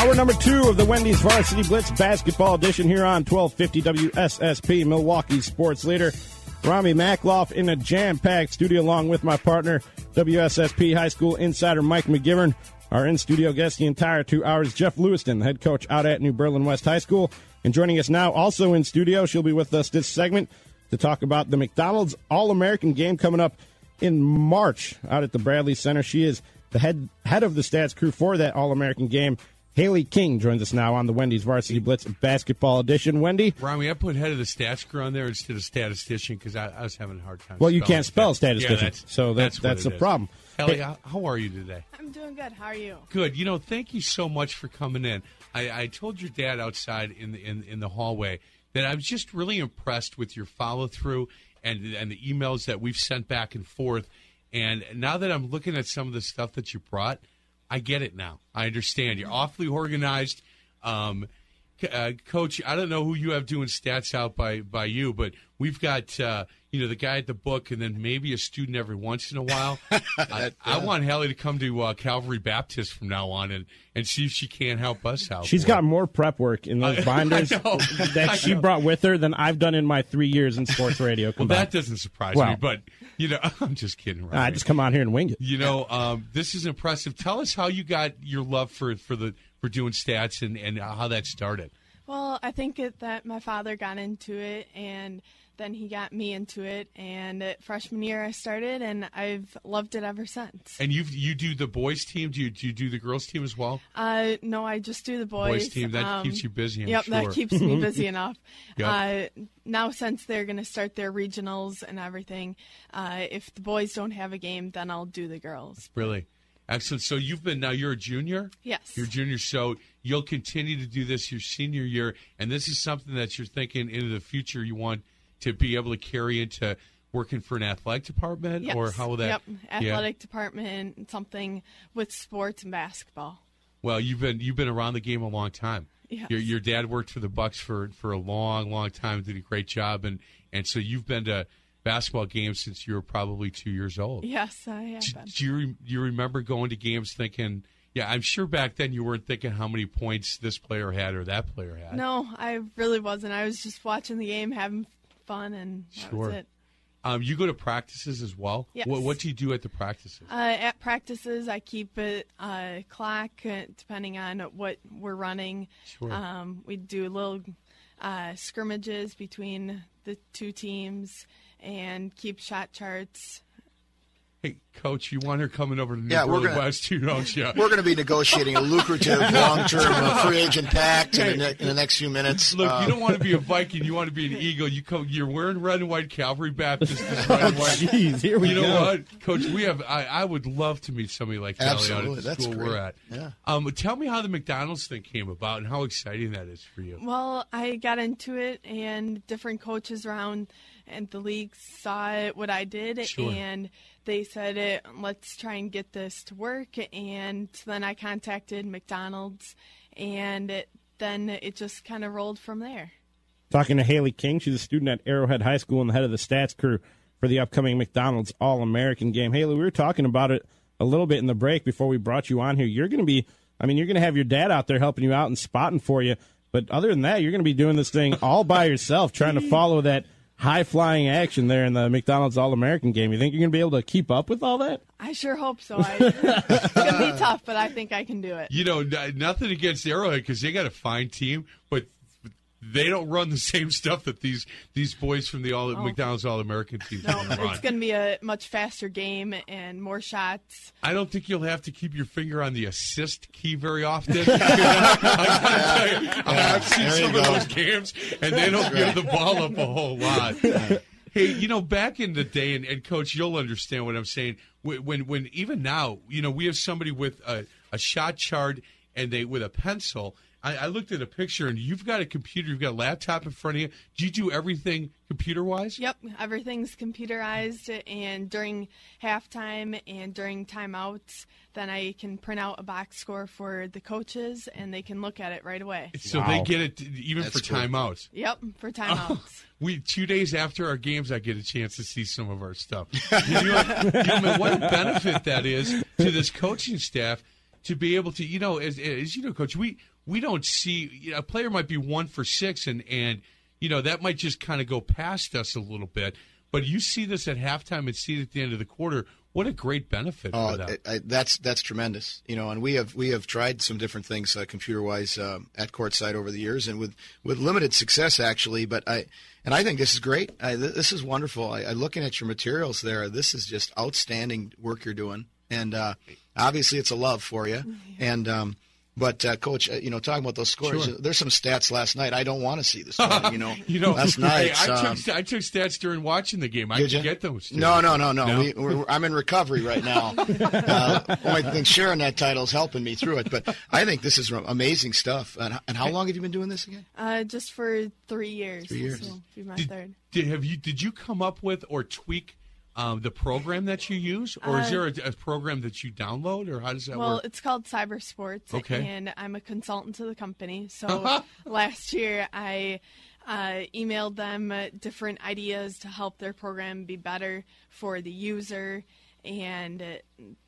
Hour number 2 of the Wendy's Varsity Blitz Basketball Edition here on 1250 WSSP, Milwaukee sports leader. Rami Makloff in a jam-packed studio along with my partner, WSSP High School insider Mike McGivern. Our in-studio guest the entire 2 hours, Jeff Lewiston, the head coach out at New Berlin West High School. And joining us now, also in studio, she'll be with us this segment to talk about the McDonald's All-American game coming up in March out at the Bradley Center. She is the head of the stats crew for that All-American game. Haley King joins us now on the Wendy's Varsity Blitz Basketball Edition. Wendy? Rami, I put head of the stats crew on there instead of statistician because I was having a hard time. Well, you can't spell statistician, yeah, so that's a problem. Haley, how are you today? I'm doing good. How are you? Good. Thank you so much for coming in. I told your dad outside in the hallway that I was just really impressed with your follow-through and the emails that we've sent back and forth. And now that I'm looking at some of the stuff that you brought, I get it now. I understand. You're awfully organized. Coach, I don't know who you have doing stats out by you, but we've got the guy at the book and then maybe a student every once in a while. I want Hallie to come to Calvary Baptist from now on and see if she can't help us out. She's got more prep work in those binders that she brought with her than I've done in my 3 years in sports radio combined. Well, that doesn't surprise me, but I'm just kidding. Right? I just come on here and wing it. This is impressive. Tell us how you got your love for doing stats and how that started. Well, I think that my father got into it, and then he got me into it. And freshman year I started, and I've loved it ever since. And you do the boys team? Do you do the girls team as well? No, I just do the boys team. That keeps you busy, I'm sure. That keeps me busy enough. Yep. Now, since they're going to start their regionals and everything, if the boys don't have a game, then I'll do the girls. Really? Excellent. So you're a junior? Yes. You're a junior, so you'll continue to do this your senior year, and this is something that you're thinking into the future you want to be able to carry into working for an athletic department? Yes. Or how will that? Yep, athletic department, something with sports and basketball. Well, you've been around the game a long time. Yes. Your dad worked for the Bucks for a long, long time, did a great job, and so you've been to basketball games since you were probably 2 years old. Yes, I have been. Do you remember going to games thinking, yeah, I'm sure back then you weren't thinking how many points this player had or that player had. No, I really wasn't. I was just watching the game, having fun, and that was it. You go to practices as well? Yes. What do you do at the practices? At practices, I keep it clock depending on what we're running. Sure. We do little scrimmages between the two teams and keep shot charts. Hey, Coach, you want her coming over to New Berlin West too, don't you? We're going to be negotiating a lucrative long-term free agent pact in the next few minutes. Look, you don't want to be a Viking. You want to be an Eagle. You're wearing red and white. Calvary Baptist is red and white. Jeez, here we go. You know what, Coach? I would love to meet somebody like Hallie out at the school we're at. Yeah. Tell me how the McDonald's thing came about and how exciting that is for you. Well, I got into it, and different coaches around and the league saw what I did, Sure. and they said, let's try and get this to work. And then I contacted McDonald's, and then it just kind of rolled from there. Talking to Haley King, she's a student at Arrowhead High School and the head of the stats crew for the upcoming McDonald's All-American game. Haley, we were talking about it a little bit in the break before we brought you on here. You're going to have your dad out there helping you out and spotting for you. But other than that, you're going to be doing this thing all by yourself, trying to follow that high-flying action there in the McDonald's All-American game. You think you're going to be able to keep up with all that? I sure hope so. It's going to be tough, but I think I can do it. Nothing against Arrowhead because they got a fine team, but they don't run the same stuff that these boys from the McDonald's All-American team run. It's going to be a much faster game and more shots. I don't think you'll have to keep your finger on the assist key very often. I gotta tell you, I've seen some of those games, and they don't give the ball up a whole lot. Hey, back in the day, and Coach, you'll understand what I'm saying. When even now, we have somebody with a shot chart and with a pencil. I looked at a picture, and you've got a computer, you've got a laptop in front of you. Do you do everything computer-wise? Yep, everything's computerized, and during halftime and during timeouts, then I can print out a box score for the coaches, and they can look at it right away. So They get it even for timeouts? Yep, for timeouts. 2 days after our games, I get a chance to see some of our stuff. What a benefit that is to this coaching staff to be able to, as you know, Coach, we we don't see a player might be 1 for 6, and that might just kind of go past us a little bit. But you see this at halftime and see it at the end of the quarter. What a great benefit for them. That's tremendous. And we have tried some different things computer-wise at courtside over the years, and with limited success actually. But I think this is great. This is wonderful. Looking at your materials there, this is just outstanding work you're doing, and obviously it's a love for you. And but Coach, talking about those scores, Sure. There's some stats last night. I don't want to see the score. Last night. Hey, I took stats during watching the game. I didn't get those. No. I'm in recovery right now. Only thing sharing that title is helping me through it. But I think this is amazing stuff. And how long have you been doing this again? Just for 3 years. 3 years. This will be my third. Did you come up with or tweak the program that you use, or is there a program that you download, or how does that work? Well, it's called Cyber Sports, and I'm a consultant to the company. So last year I emailed them different ideas to help their program be better for the user, and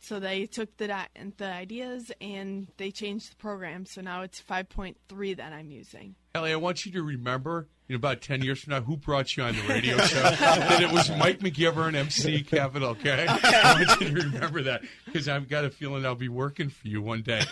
so they took the ideas and they changed the program. So now it's 5.3 that I'm using. Ellie, I want you to remember, about 10 years from now, who brought you on the radio show, that it was Mike McGivern, MC Capital, okay? I want you to remember that, because I've got a feeling I'll be working for you one day.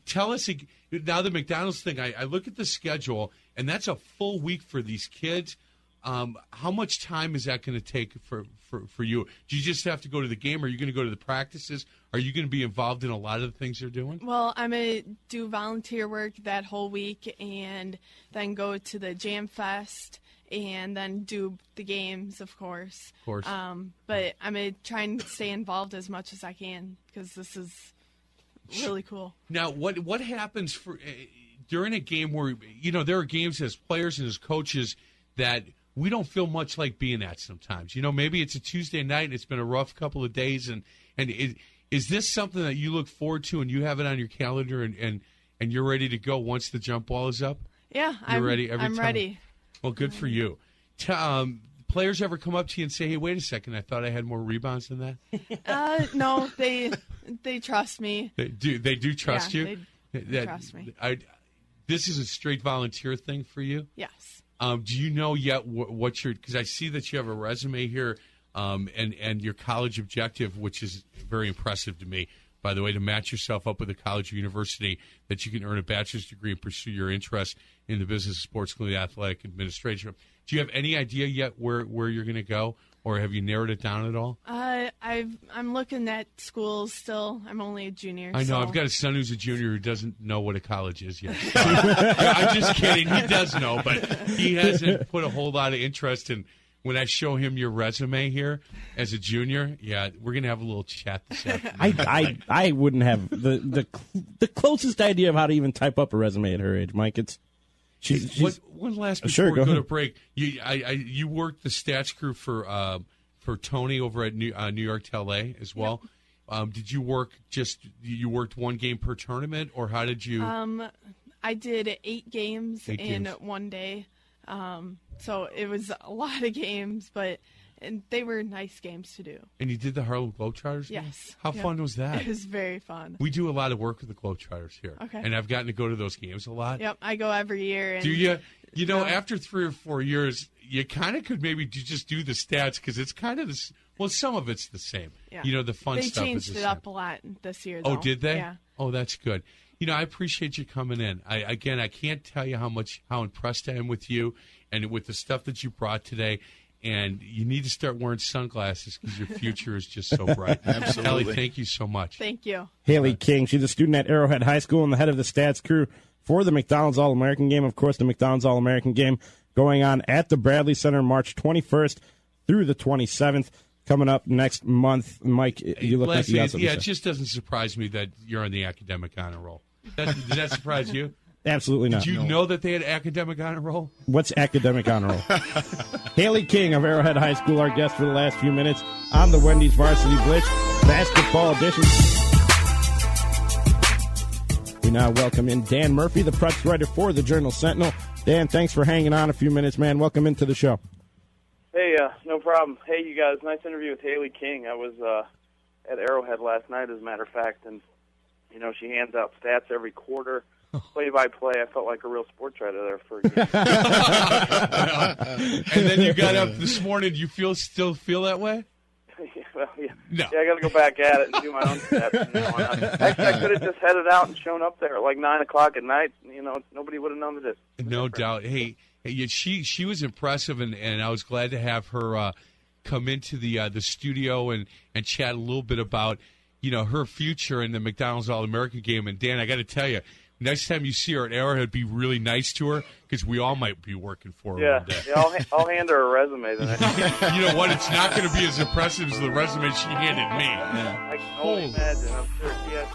Tell us, now the McDonald's thing, I look at the schedule, and that's a full week for these kids. How much time is that going to take for you? Do you just have to go to the game? Are you going to go to the practices? Are you going to be involved in a lot of the things they're doing? Well, I'm going to do volunteer work that whole week and then go to the Jam Fest and then do the games, of course. Of course. But I'm going to try and stay involved as much as I can, because this is really cool. Now, what happens during a game where, there are games as players and as coaches that we don't feel much like being at sometimes. Maybe it's a Tuesday night and it's been a rough couple of days, and is this something that you look forward to and you have it on your calendar and you're ready to go once the jump ball is up? Yeah, I'm ready every time. I'm ready. Well, good for you. Players ever come up to you and say, "Hey, wait a second, I thought I had more rebounds than that"? No, they trust me. They do trust you? They trust me. This is a straight volunteer thing for you? Yes. Do you know yet what your – because I see that you have a resume here and your college objective, which is very impressive to me, by the way, to match yourself up with a college or university that you can earn a bachelor's degree and pursue your interest in the business of sports, including athletic administration. Do you have any idea yet where you're going to go, or have you narrowed it down at all? I'm looking at schools still. I'm only a junior. I know. I've got a son who's a junior who doesn't know what a college is yet. I'm just kidding. He does know, but he hasn't put a whole lot of interest in. When I show him your resume here as a junior, we're going to have a little chat this afternoon. I wouldn't have the closest idea of how to even type up a resume at her age, Mike. One last before sure, we go ahead. to break. You worked the stats crew for Tony over at New York to LA as well. Yep. Did you work you worked one game per tournament, or how did you? I did 8 games in one day. So it was a lot of games, and they were nice games to do. And you did the Harlem Globetrotters? Yes. How fun was that? It was very fun. We do a lot of work with the Globetrotters here. Okay. And I've gotten to go to those games a lot. Yep, I go every year. And do you? After 3 or 4 years, you kind of could maybe just do the stats, because it's kind of the well, some of it's the same. Yeah. The fun they stuff is the same. They changed it up a lot this year, though. Oh, did they? Yeah. Oh, that's good. I appreciate you coming in. I can't tell you how impressed I am with you and with the stuff that you brought today. And you need to start wearing sunglasses, because your future is just so bright. Absolutely. Ellie, thank you so much. Thank you. Haley King, she's a student at Arrowhead High School and the head of the stats crew for the McDonald's All-American game. Of course, the McDonald's All-American game going on at the Bradley Center March 21st through the 27th. Coming up next month. Mike, you look like you got something to say. It just doesn't surprise me that you're on the academic honor roll. Does that surprise you? Absolutely not. Did you know that they had academic honor roll? What's academic honor roll? Haley King of Arrowhead High School, our guest for the last few minutes on the Wendy's Varsity Blitz Basketball Edition. We now welcome in Dan Murphy, the press writer for the Journal Sentinel. Dan, thanks for hanging on a few minutes, man. Welcome into the show. Hey, no problem. Hey, you guys, nice interview with Haley King. I was at Arrowhead last night, as a matter of fact, and, she hands out stats every quarter. play-by-play. I felt like a real sports writer there for a game. And then you got up this morning. You still feel that way? Well, yeah. No. Yeah, I got to go back at it and do my own steps. Actually, I could have just headed out and shown up there at like 9 o'clock at night. Nobody would have known that. No doubt. Hey, she was impressive, and I was glad to have her come into the studio and chat a little bit about her future in the McDonald's All-American game. And Dan, I got to tell you, next time you see her at Arrowhead, be really nice to her because we all might be working for her one day. Yeah, I'll hand her a resume the next time. You know what? It's not going to be as impressive as the resume she handed me. I can only imagine. I'm sure she has